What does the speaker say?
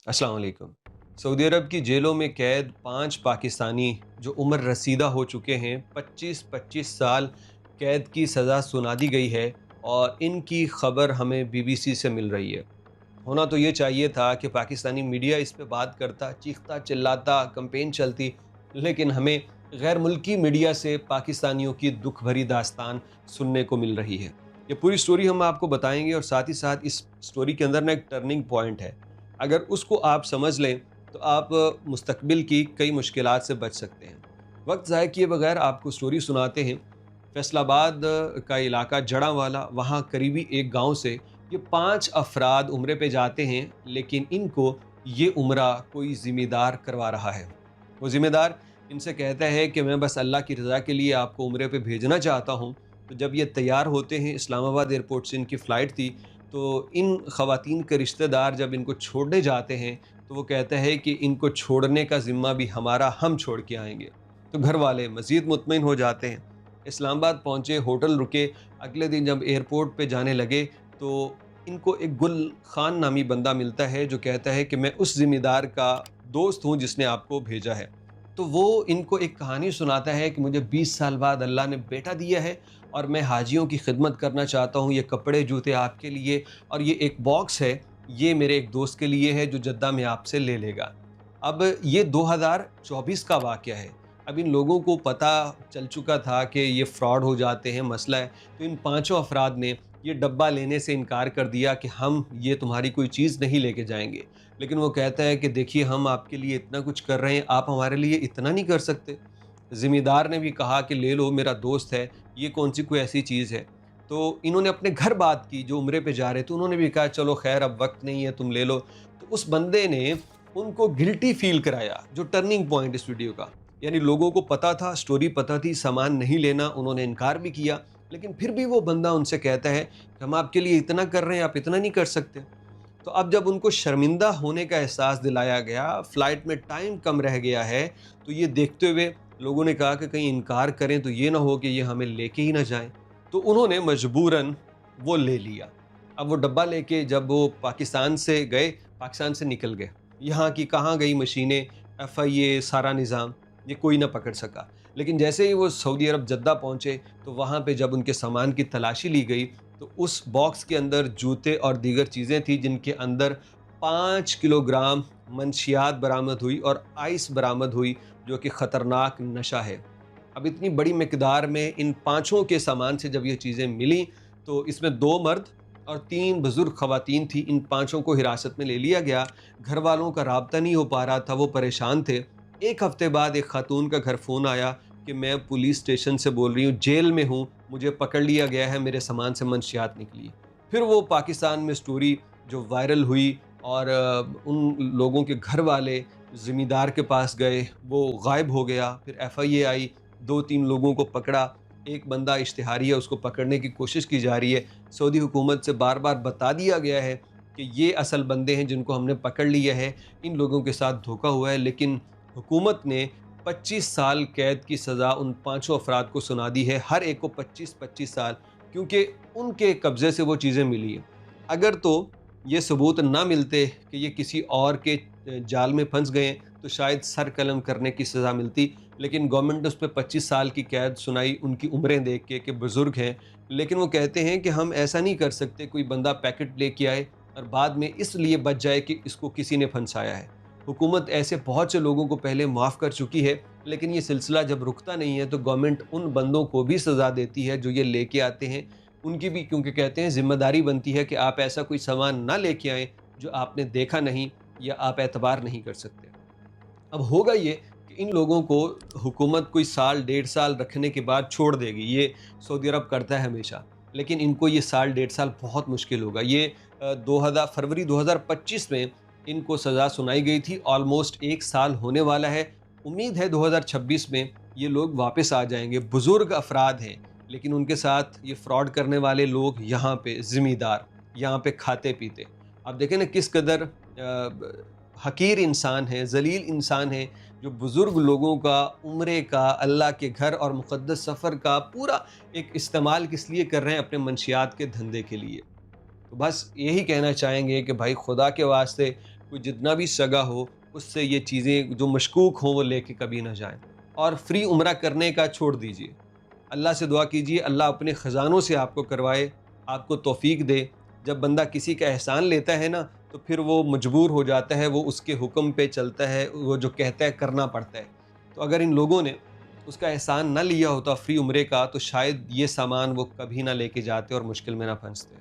अस्सलाम वालेकुम। सऊदी अरब की जेलों में कैद 5 पाकिस्तानी जो उम्र रसीदा हो चुके हैं, 25-25 साल कैद की सज़ा सुना दी गई है और इनकी खबर हमें बीबीसी से मिल रही है। होना तो ये चाहिए था कि पाकिस्तानी मीडिया इस पे बात करता, चीखता, चिल्लाता, कैंपेन चलती, लेकिन हमें गैर मुल्की मीडिया से पाकिस्तानियों की दुःख भरी दास्तान सुनने को मिल रही है। ये पूरी स्टोरी हम आपको बताएँगे और साथ ही साथ इस स्टोरी के अंदर ना एक टर्निंग पॉइंट है। अगर उसको आप समझ लें, तो आप मुस्तकबिल की कई मुश्किलात से बच सकते हैं। वक्त ज़ाय किए बगैर आपको स्टोरी सुनाते हैं। फैसलाबाद का इलाका जड़ांवाला, वहाँ करीबी एक गांव से ये 5 अफराद उम्रे पे जाते हैं, लेकिन इनको ये उम्रा कोई ज़िम्मेदार करवा रहा है। वो ज़िम्मेदार इनसे कहता है कि मैं बस अल्लाह की रज़ा के लिए आपको उम्रे पे भेजना चाहता हूँ। तो जब ये तैयार होते हैं, इस्लामाबाद एयरपोर्ट से इनकी फ़्लाइट थी, तो इन ख़वातीन के रिश्तेदार जब इनको छोड़ने जाते हैं, तो वो कहता है कि इनको छोड़ने का ज़िम्मा भी हमारा, हम छोड़ के आएँगे। तो घर वाले मज़ीद मुतमईन हो जाते हैं। इस्लामाबाद पहुँचे, होटल रुके। अगले दिन जब एयरपोर्ट पे जाने लगे, तो इनको एक गुल खान नामी बंदा मिलता है जो कहता है कि मैं उस ज़िम्मेदार का दोस्त हूँ जिसने आपको भेजा है। तो वो इनको एक कहानी सुनाता है कि मुझे 20 साल बाद अल्लाह ने बेटा दिया है और मैं हाजियों की खिदमत करना चाहता हूँ। ये कपड़े जूते आपके लिए, और ये एक बॉक्स है, ये मेरे एक दोस्त के लिए है जो जद्दा में आपसे ले लेगा। अब ये 2024 का वाक़या है। अब इन लोगों को पता चल चुका था कि ये फ्रॉड हो जाते हैं, मसला है। तो इन पाँचों अफराद ने ये डब्बा लेने से इनकार कर दिया कि हम ये तुम्हारी कोई चीज़ नहीं लेके जाएँगे। लेकिन वो कहता है कि देखिए, हम आपके लिए इतना कुछ कर रहे हैं, आप हमारे लिए इतना नहीं कर सकते? ज़िम्मेदार ने भी कहा कि ले लो, मेरा दोस्त है, ये कौन-सी कोई ऐसी चीज़ है। तो इन्होंने अपने घर बात की, जो उम्रे पे जा रहे थे, उन्होंने भी कहा चलो ख़ैर, अब वक़्त नहीं है, तुम ले लो। तो उस बंदे ने उनको गिल्टी फ़ील कराया, जो टर्निंग पॉइंट इस वीडियो का। यानी लोगों को पता था, स्टोरी पता थी, सामान नहीं लेना, उन्होंने इनकार भी किया, लेकिन फिर भी वो बंदा उनसे कहता है कि हम आपके लिए इतना कर रहे हैं, आप इतना नहीं कर सकते। तो अब जब उनको शर्मिंदा होने का एहसास दिलाया गया, फ़्लाइट में टाइम कम रह गया है, तो ये देखते हुए लोगों ने कहा कि कहीं इनकार करें तो ये ना हो कि ये हमें लेके ही ना जाएँ। तो उन्होंने मजबूरन वो ले लिया। अब वो डब्बा लेके जब वो पाकिस्तान से गए, पाकिस्तान से निकल गए। यहाँ की कहाँ गई मशीनें, एफ़आईए, सारा निज़ाम, ये कोई ना पकड़ सका। लेकिन जैसे ही वो सऊदी अरब जद्दा पहुँचे, तो वहाँ पे जब उनके सामान की तलाशी ली गई, तो उस बॉक्स के अंदर जूते और दीगर चीज़ें थी, जिनके अंदर 5 किलोग्राम मंशियात बरामद हुई और आइस बरामद हुई, जो कि ख़तरनाक नशा है। अब इतनी बड़ी मिकदार में इन पाँचों के सामान से जब ये चीज़ें मिलीं, तो इसमें 2 मर्द और 3 बुज़ुर्ग ख़वातीन थी। इन पाँचों को हिरासत में ले लिया गया। घर वालों का राब्ता नहीं हो पा रहा था, वो परेशान थे। 1 हफ़्ते बाद एक ख़ातून का घर फ़ोन आया कि मैं पुलिस स्टेशन से बोल रही हूँ, जेल में हूँ, मुझे पकड़ लिया गया है, मेरे सामान से मंशियात निकली। फिर वो पाकिस्तान में स्टोरी जो वायरल हुई, और उन लोगों के घर वाले ज़िम्मेदार के पास गए, वो गायब हो गया। फिर एफ़आईए आई, 2-3 लोगों को पकड़ा। एक बंदा इश्तिहारी है, उसको पकड़ने की कोशिश की जा रही है। सऊदी हुकूमत से बार-बार बता दिया गया है कि ये असल बंदे हैं जिनको हमने पकड़ लिया है, इन लोगों के साथ धोखा हुआ है। लेकिन हुकूमत ने 25 साल कैद की सज़ा उन पाँचों अफराद को सुना दी है, हर एक को 25-25 साल, क्योंकि उनके कब्ज़े से वो चीज़ें मिली हैं। अगर तो ये सबूत ना मिलते कि ये किसी और के जाल में फंस गए हैं, तो शायद सर कलम करने की सज़ा मिलती। लेकिन गवर्नमेंट ने उस पे 25 साल की कैद सुनाई, उनकी उम्रें देख के कि बुज़ुर्ग हैं। लेकिन वो कहते हैं कि हम ऐसा नहीं कर सकते, कोई बंदा पैकेट लेके आए और बाद में इसलिए बच जाए कि इसको किसी ने फंसाया है। हुकूमत ऐसे बहुत से लोगों को पहले माफ़ कर चुकी है, लेकिन ये सिलसिला जब रुकता नहीं है, तो गवर्नमेंट उन बंदों को भी सज़ा देती है जो ये लेके आते हैं। उनकी भी, क्योंकि कहते हैं ज़िम्मेदारी बनती है कि आप ऐसा कोई सामान ना लेके आएँ जो आपने देखा नहीं या आप एतबार नहीं कर सकते। अब होगा ये कि इन लोगों को हुकूमत कोई साल, 1.5 साल रखने के बाद छोड़ देगी। ये सऊदी अरब करता है हमेशा। लेकिन इनको ये साल, 1.5 साल बहुत मुश्किल होगा। ये 2000 फरवरी 2025 में इनको सज़ा सुनाई गई थी। ऑलमोस्ट 1 साल होने वाला है। उम्मीद है 2026 में ये लोग वापस आ जाएँगे। बुज़ुर्ग अफ़राद हैं, लेकिन उनके साथ ये फ्रॉड करने वाले लोग यहाँ पे ज़िम्मेदार, यहाँ पे खाते-पीते। अब देखें ना किस कदर हकीर इंसान है, ज़लील इंसान है, जो बुज़ुर्ग लोगों का, उम्रे का, अल्लाह के घर और मुक़द्दस सफ़र का पूरा एक इस्तेमाल किस लिए कर रहे हैं? अपने मंशियात के धंधे के लिए। तो बस यही कहना चाहेंगे कि भाई खुदा के वास्ते کوئی جتنا بھی سگا ہو اس سے یہ چیزیں جو مشکوک ہوں وہ لے کے کبھی نہ جائیں، اور فری عمرہ کرنے کا چھوڑ دیجیے۔ اللہ سے دعا کیجیے اللہ اپنے خزانوں سے آپ کو کروائے، آپ کو توفیق دے۔ جب بندہ کسی کا احسان لیتا ہے نا تو پھر وہ مجبور ہو جاتا ہے، وہ اس کے حکم پہ چلتا ہے، وہ جو کہتا ہے کرنا پڑتا ہے۔ تو اگر ان لوگوں نے اس کا احسان نہ لیا ہوتا فری عمرے کا تو شاید یہ سامان وہ کبھی نہ لے کے جاتے اور مشکل میں نہ پھنستے۔